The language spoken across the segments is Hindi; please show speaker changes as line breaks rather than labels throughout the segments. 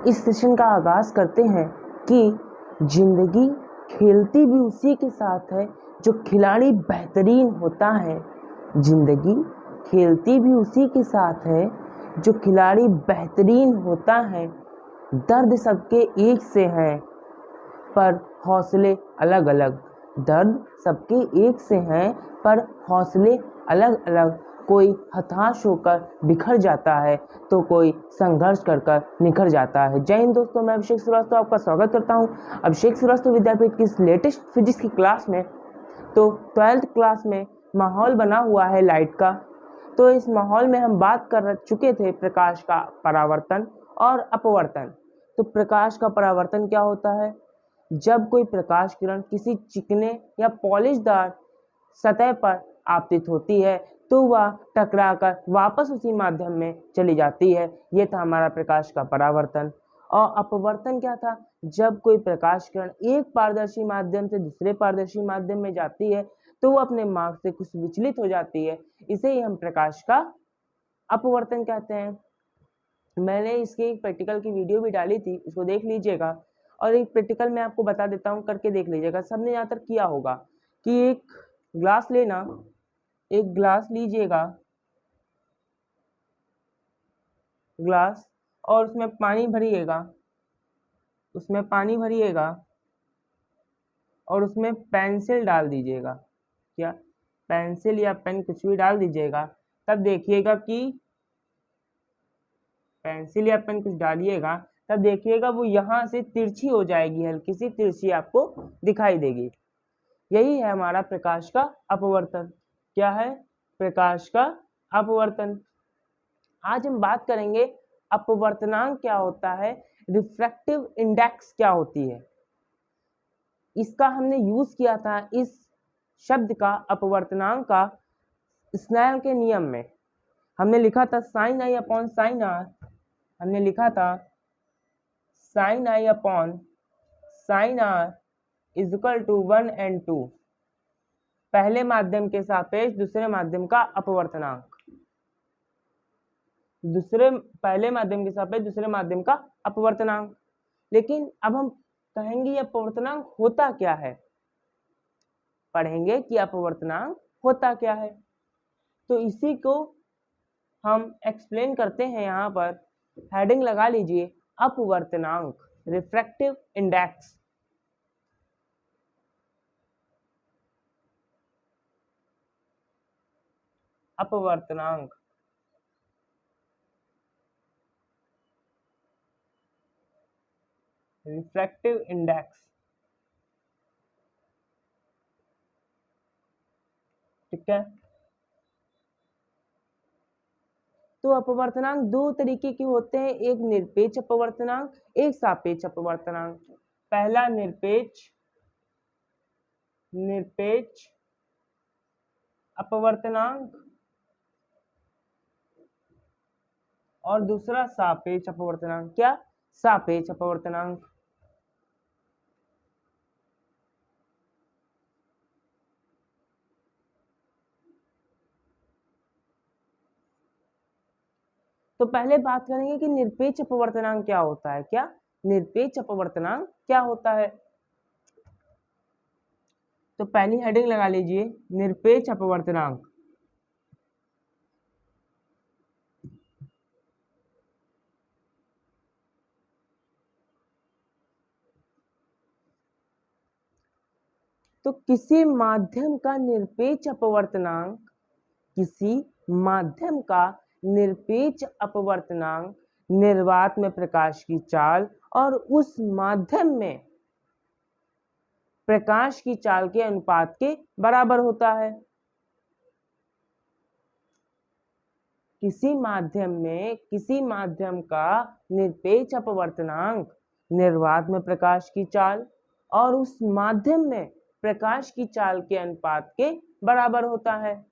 इस सेशन का आगाज करते हैं कि जिंदगी खेलती भी उसी के साथ है जो खिलाड़ी बेहतरीन होता है। जिंदगी खेलती भी उसी के साथ है जो खिलाड़ी बेहतरीन होता है। दर्द सबके एक से हैं पर हौसले अलग अलग। दर्द सबके एक से हैं पर हौसले अलग अलग। कोई हताश होकर बिखर जाता है तो कोई संघर्ष कर कर निखर जाता है। जय हिंद दोस्तों, मैं अभिषेक श्रीवास्तव आपका स्वागत करता हूं अभिषेक श्रीवास्तव विद्यापीठ की इस लेटेस्ट फिजिक्स की क्लास में। तो 12th क्लास में माहौल बना हुआ है लाइट का। तो इस माहौल में हम बात कर चुके थे प्रकाश का परावर्तन और अपवर्तन। तो प्रकाश का परावर्तन क्या होता है? जब कोई प्रकाश किरण किसी चिकने या पॉलिशदार सतह पर आपतित होती है तो वह टकराकर वापस उसी माध्यम में चली जाती है। यह था हमारा प्रकाश का परावर्तन। और अपवर्तन क्या था? जब कोई प्रकाश किरण एक पारदर्शी माध्यम से दूसरे पारदर्शी माध्यम में जाती है तो वो अपने मार्ग से कुछ विचलित हो जाती है। इसे ही हम प्रकाश का अपवर्तन कहते हैं। मैंने इसके एक प्रैक्टिकल की वीडियो भी डाली थी, उसको देख लीजिएगा। और एक प्रैक्टिकल मैं आपको बता देता हूँ, करके देख लीजिएगा। सबने ज़्यादातर किया होगा कि एक ग्लास लेना, एक ग्लास लीजिएगा, ग्लास, और उसमें पानी भरिएगा, उसमें पानी भरिएगा और उसमें पेंसिल डाल दीजिएगा। क्या? पेंसिल या पेन कुछ भी डाल दीजिएगा। तब देखिएगा कि पेंसिल या पेन कुछ डालिएगा, तब देखिएगा वो यहाँ से तिरछी हो जाएगी, हल्की सी तिरछी आपको दिखाई देगी। यही है हमारा प्रकाश का अपवर्तन। क्या है? प्रकाश का अपवर्तन। आज हम बात करेंगे अपवर्तनांक क्या होता है, रिफ्रैक्टिव इंडेक्स क्या होती है। इसका हमने यूज किया था, इस शब्द का, अपवर्तनांक का, स्नेल के नियम में। हमने लिखा था sine I upon sine R. हमने लिखा था sine I upon sine R is equal to 1 and 2। पहले माध्यम के सापेक्ष दूसरे माध्यम का अपवर्तनांक। पहले माध्यम के सापेक्ष दूसरे माध्यम का अपवर्तनांक। लेकिन अब हम कहेंगे ये अपवर्तनांक होता क्या है, पढ़ेंगे कि अपवर्तनांक होता क्या है। तो इसी को हम एक्सप्लेन करते हैं। यहाँ पर हेडिंग लगा लीजिए, अपवर्तनांक, रिफ्रैक्टिव इंडेक्स। अपवर्तनांक, रिफ्रैक्टिव इंडेक्स। ठीक है। तो अपवर्तनांक दो तरीके के होते हैं, एक निरपेक्ष अपवर्तनांक, एक सापेक्ष अपवर्तनांक। पहला निरपेक्ष अपवर्तनांक और दूसरा सापेक्ष अपवर्तनांक। क्या? सापेक्ष अपवर्तनांक। तो पहले बात करेंगे कि निरपेक्ष अपवर्तनांक क्या होता है। क्या? निरपेक्ष अपवर्तनांक क्या होता है। तो पहली हेडिंग लगा लीजिए, निरपेक्ष अपवर्तनांक। तो किसी माध्यम का निरपेक्ष अपवर्तनांक, किसी माध्यम का निरपेक्ष अपवर्तनांक निर्वात में प्रकाश की चाल और उस माध्यम में प्रकाश की चाल के अनुपात के बराबर होता है। किसी माध्यम का निरपेक्ष अपवर्तनांक निर्वात में प्रकाश की चाल और उस माध्यम में प्रकाश की चाल के अनुपात के बराबर होता है।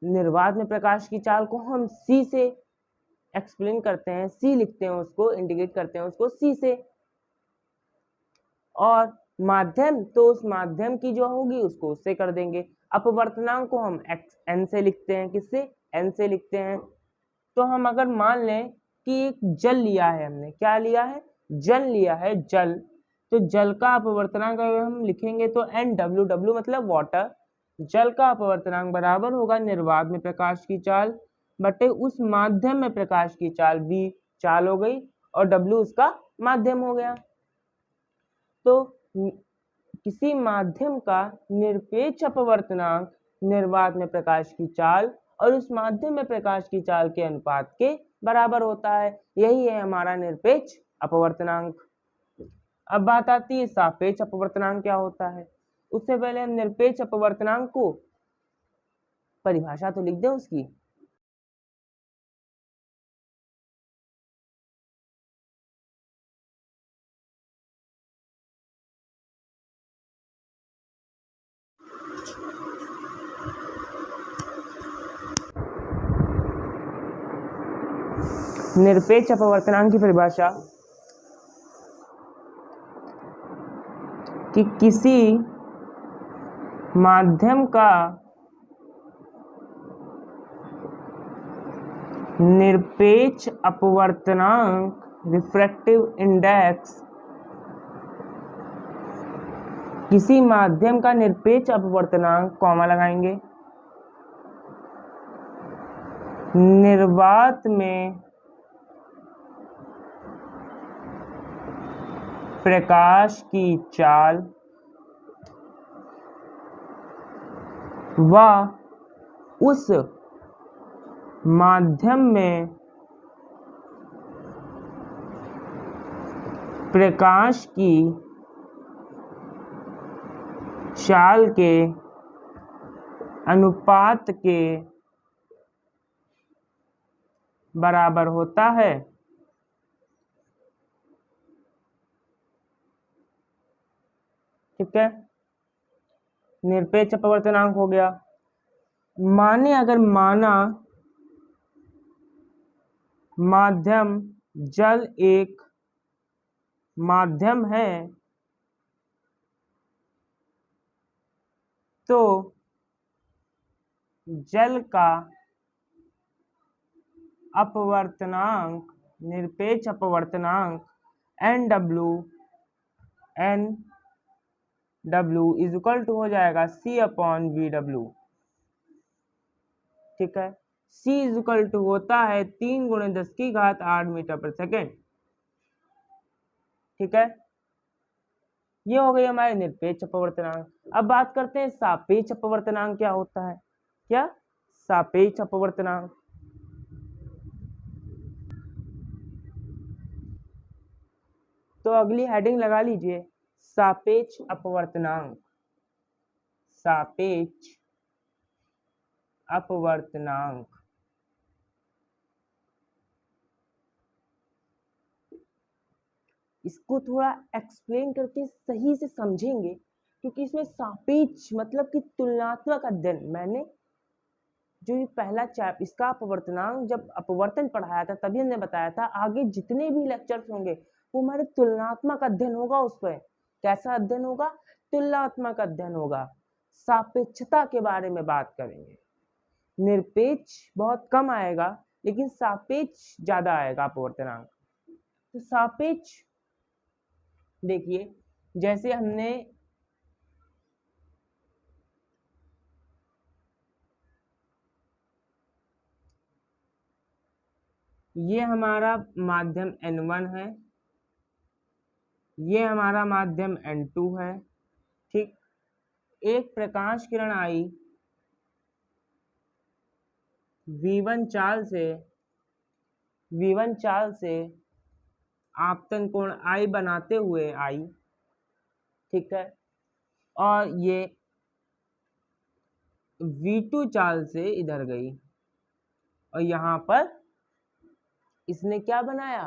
निर्वात में प्रकाश की चाल को हम C से एक्सप्लेन करते हैं, C लिखते हैं, उसको इंडिकेट करते हैं उसको C से। और माध्यम, तो उस माध्यम की जो होगी उसको उससे कर देंगे। अपवर्तनांक को हम N से लिखते हैं। किससे? N से लिखते हैं। तो हम अगर मान लें कि एक जल लिया है, हमने क्या लिया है, जल लिया है, जल, तो जल का अपवर्तनांक अगर हम लिखेंगे तो NW मतलब वाटर, जल का अपवर्तनांक बराबर होगा निर्वात में प्रकाश की चाल बटे उस माध्यम में प्रकाश की चाल, V चाल हो गई और W उसका माध्यम हो गया। तो किसी माध्यम का निरपेक्ष अपवर्तनांक निर्वात में प्रकाश की चाल और उस माध्यम में प्रकाश की चाल के अनुपात के बराबर होता है, यही है हमारा निरपेक्ष अपवर्तनांक। अब बात आती है सापेक्ष अपवर्तनांक क्या होता है। उससे पहले हम निरपेक्ष अपवर्तनांक को परिभाषा तो लिख दें उसकी। निरपेक्ष अपवर्तनांक की परिभाषा कि किसी माध्यम का निरपेक्ष अपवर्तनांक रिफ्रैक्टिव इंडेक्स, किसी माध्यम का निरपेक्ष अपवर्तनांक कॉमा लगाएंगे निर्वात में प्रकाश की चाल व उस माध्यम में प्रकाश की चाल के अनुपात के बराबर होता है। ठीक है, निरपेक्ष अपवर्तनांक हो गया। माने अगर माना माध्यम जल एक माध्यम है तो जल का अपवर्तनांक निरपेक्ष अपवर्तनांक NW इज इक्वल टू हो जाएगा C/VW। ठीक है, C इज इक्वल टू होता है 3 × 10⁸ मीटर पर सेकेंड। ठीक है, ये हो गई हमारे निरपेक्ष अपवर्तनांक। अब बात करते हैं सापेक्ष अपवर्तनांक क्या होता है। क्या सापेक्ष अपवर्तनांक, तो अगली हेडिंग लगा लीजिए सापेक्ष अपवर्तनांक। सापेक्ष अपवर्तनांक इसको थोड़ा एक्सप्लेन करके सही से समझेंगे क्योंकि इसमें सापेक्ष मतलब कि तुलनात्मक अध्ययन, मैंने जो ये पहला चैप इसका अपवर्तनांक जब अपवर्तन पढ़ाया था तभी हमने बताया था आगे जितने भी लेक्चर्स होंगे वो हमारे तुलनात्मक अध्ययन होगा। उस पर कैसा अध्ययन होगा, तुलनात्मक अध्ययन होगा। सापेक्षता के बारे में बात करेंगे। निरपेक्ष बहुत कम आएगा लेकिन सापेक्ष ज्यादा आएगा अपवर्तनांक। तो सापेक्ष देखिए, जैसे हमने ये हमारा माध्यम N1 है, ये हमारा माध्यम N2 है। ठीक, एक प्रकाश किरण आई V1 चाल से आपतन कोण I बनाते हुए आई। ठीक है, और ये V2 चाल से इधर गई और यहाँ पर इसने क्या बनाया,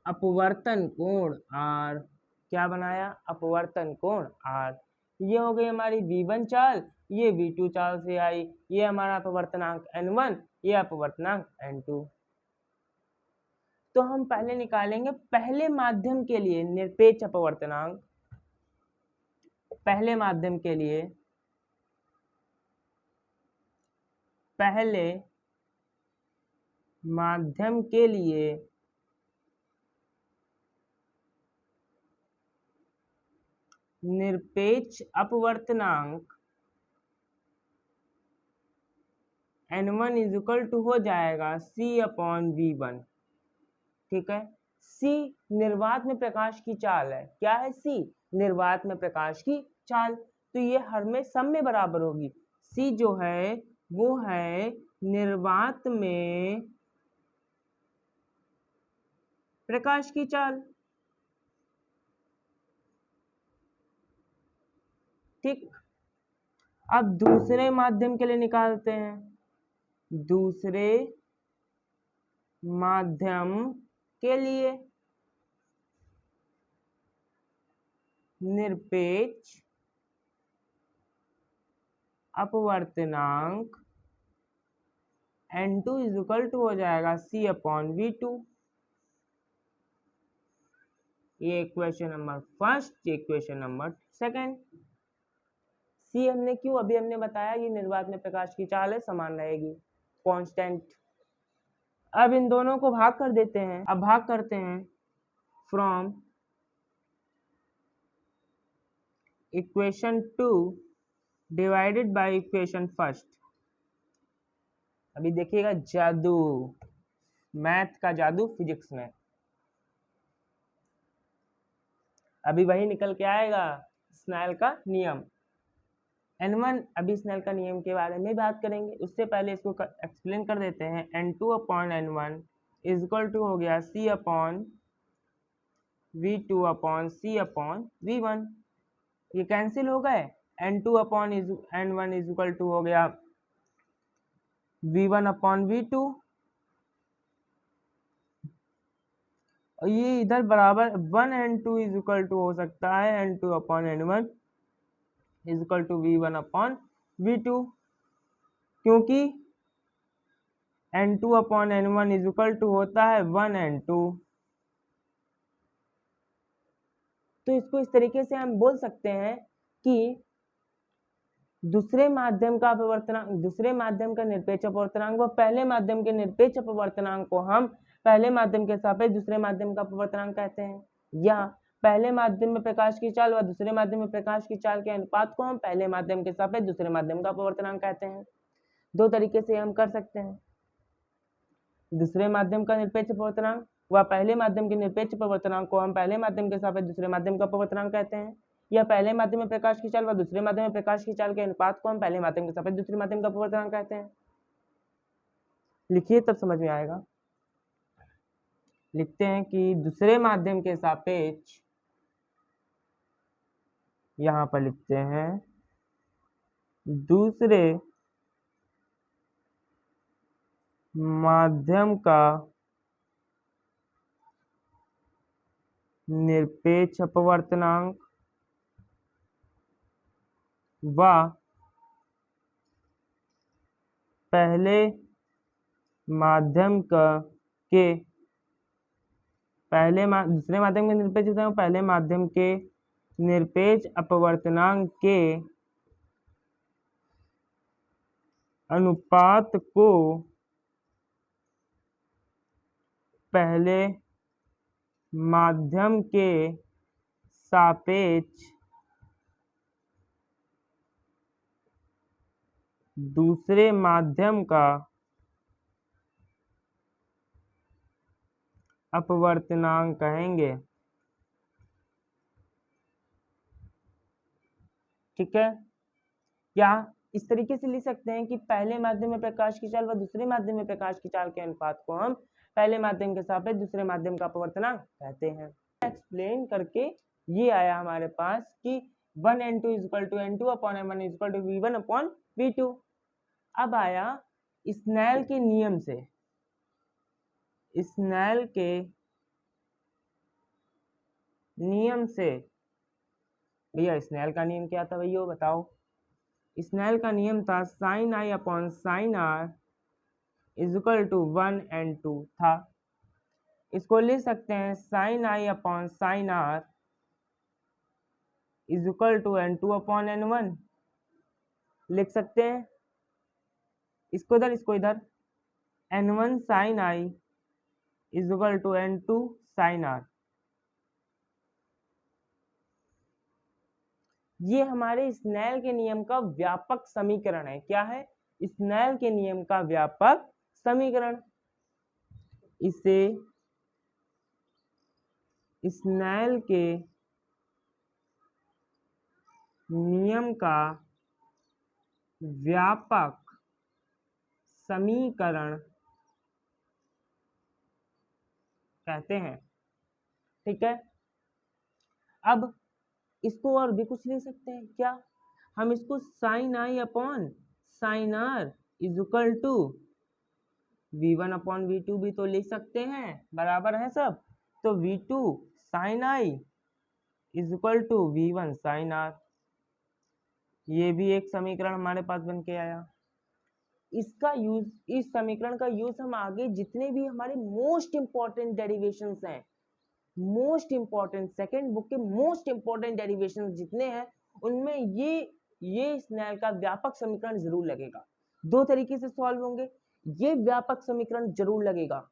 अपवर्तन कोण R। क्या बनाया, अपवर्तन कोण R। ये हो गई हमारी V1 चाल, ये V2 चाल से आई, ये हमारा अपवर्तनांक N1, ये अपवर्तनांक N2। तो हम पहले निकालेंगे पहले माध्यम के लिए निरपेक्ष अपवर्तनांक। पहले माध्यम के लिए पहले माध्यम के लिए निरपेक्ष अपवर्तनांक n1 इज इक्वल टू हो जाएगा C/V1। ठीक है, C निर्वात में प्रकाश की चाल है। क्या है? C निर्वात में प्रकाश की चाल। तो ये हर में सब में बराबर होगी। C जो है वो है निर्वात में प्रकाश की चाल। ठीक, अब दूसरे माध्यम के लिए निकालते हैं। दूसरे माध्यम के लिए निरपेक्ष अपवर्तनांक n2 इज इक्वल टू हो जाएगा C/V2। ये इक्वेशन नंबर फर्स्ट, ये इक्वेशन नंबर सेकंड। सी हमने क्यों, अभी हमने बताया कि निर्वात में प्रकाश की चाल है, समान रहेगी, कांस्टेंट। अब इन दोनों को भाग कर देते हैं। अब भाग करते हैं from equation 2 divided by equation first. अभी देखिएगा जादू, मैथ का जादू फिजिक्स में। अभी वही निकल के आएगा, स्नेल का नियम n1। अभी स्नेल का नियम के बारे में बात करेंगे, उससे पहले इसको एक्सप्लेन कर देते हैं। n2/n1 इज इक्वल टू हो गया C/V2/C/V1। ये कैंसिल हो गए। n2/n1 इज इक्वल टू हो गया V1/V2, और ये इधर बराबर 1n2 इज इक्वल टू हो सकता है n2/n1 is equal to V1/V2, क्योंकि n2/n1 इज इक्वल टू होता है 1n2। तो इसको इस तरीके से हम बोल सकते हैं कि दूसरे माध्यम का अपवर्तनांक, दूसरे माध्यम का निरपेक्ष अपवर्तनांक व पहले माध्यम के निरपेक्ष अपवर्तनांक को हम पहले माध्यम के सापेक्ष दूसरे माध्यम का अपवर्तनांक कहते हैं, या पहले माध्यम में प्रकाश की चाल व दूसरे माध्यम में प्रकाश की चाल के अनुपात को हम पहले माध्यम के सापेक्ष दूसरे माध्यम का अपवर्तनांक कहते हैं। दो तरीके से हम कर सकते हैं। दूसरे माध्यम का निरपेक्ष अपवर्तनांक व पहले माध्यम के निरपेक्ष अपवर्तनांक को हम पहले माध्यम के सापेक्ष दूसरे माध्यम का अपवर्तनांक कहते हैं, या पहले माध्यम में प्रकाश की चाल व दूसरे माध्यम में प्रकाश की चाल के अनुपात को हम पहले माध्यम के सापेक्ष दूसरे माध्यम का अपवर्तनांक कहते हैं। लिखिए तब समझ में आएगा। लिखते हैं कि दूसरे माध्यम के सापेक्ष, यहां पर लिखते हैं दूसरे माध्यम का निरपेक्ष अपवर्तनांक व पहले माध्यम का के दूसरे माध्यम के निरपेक्ष पहले माध्यम के निरपेक्ष अपवर्तनांक के अनुपात को पहले माध्यम के सापेक्ष दूसरे माध्यम का अपवर्तनांक कहेंगे। ठीक है, या इस तरीके से लिख सकते हैं कि पहले माध्यम में प्रकाश की चाल व दूसरे माध्यम में प्रकाश की चाल के अनुपात को हम पहले माध्यम के सापेक्ष दूसरे माध्यम का अपवर्तनांक कहते हैं। एक्सप्लेन करके ये आया हमारे पास कि 1n2 is equal to n2/n1 is equal to V1/V2। अब आया स्नेल के नियम से, स्नेल के नियम से। भैया स्नेल का नियम क्या था भैया बताओ? स्नेल का नियम था sin I/sin r is equal to 1n2 था। इसको लिख सकते हैं sin I/sin r is equal to n2/n1 लिख सकते हैं। इसको इधर, इसको इधर, N1 sin I is equal to N2 sin R। ये हमारे स्नेल के नियम का व्यापक समीकरण है। क्या है? स्नेल के नियम का व्यापक समीकरण। इसे स्नेल के नियम का व्यापक समीकरण कहते हैं। ठीक है, अब इसको और भी कुछ ले सकते हैं। क्या? हम इसको sine I upon sine R is equal to V1 upon V2 भी तो लिख सकते हैं, बराबर है सब। तो V2 sine I is equal to V1 sine R, ये भी एक समीकरण हमारे पास बन के आया। इसका यूज, इस समीकरण का यूज हम आगे जितने भी हमारे मोस्ट इंपॉर्टेंट डेरिवेशंस हैं, मोस्ट इंपॉर्टेंट सेकेंड बुक के मोस्ट इंपॉर्टेंट डेरिवेशंस जितने हैं, उनमें ये स्नेल का व्यापक समीकरण जरूर लगेगा। दो तरीके से सॉल्व होंगे, ये व्यापक समीकरण जरूर लगेगा।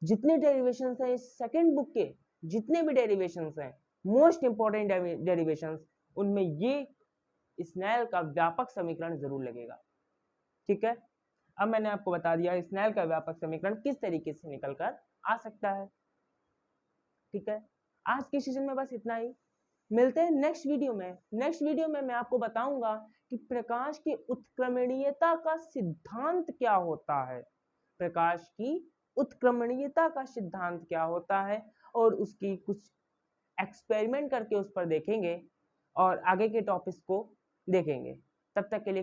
जितने डेरिवेशंस हैं सेकेंड बुक के, जितने भी डेरिवेशंस हैं मोस्ट इंपॉर्टेंट डेरिवेशंस, उनमें ये स्नेल का व्यापक समीकरण जरूर लगेगा। ठीक है, अब मैंने आपको बता दिया स्नेल का व्यापक समीकरण किस तरीके से निकल कर आ सकता है। ठीक है, आज के सेशन में बस इतना ही। मिलते हैं नेक्स्ट वीडियो में। नेक्स्ट वीडियो में मैं आपको बताऊंगा कि प्रकाश की उत्क्रमणीयता का सिद्धांत क्या होता है। प्रकाश की उत्क्रमणीयता का सिद्धांत क्या होता है, और उसकी कुछ एक्सपेरिमेंट करके उस पर देखेंगे और आगे के टॉपिक्स को देखेंगे। तब तक के लिए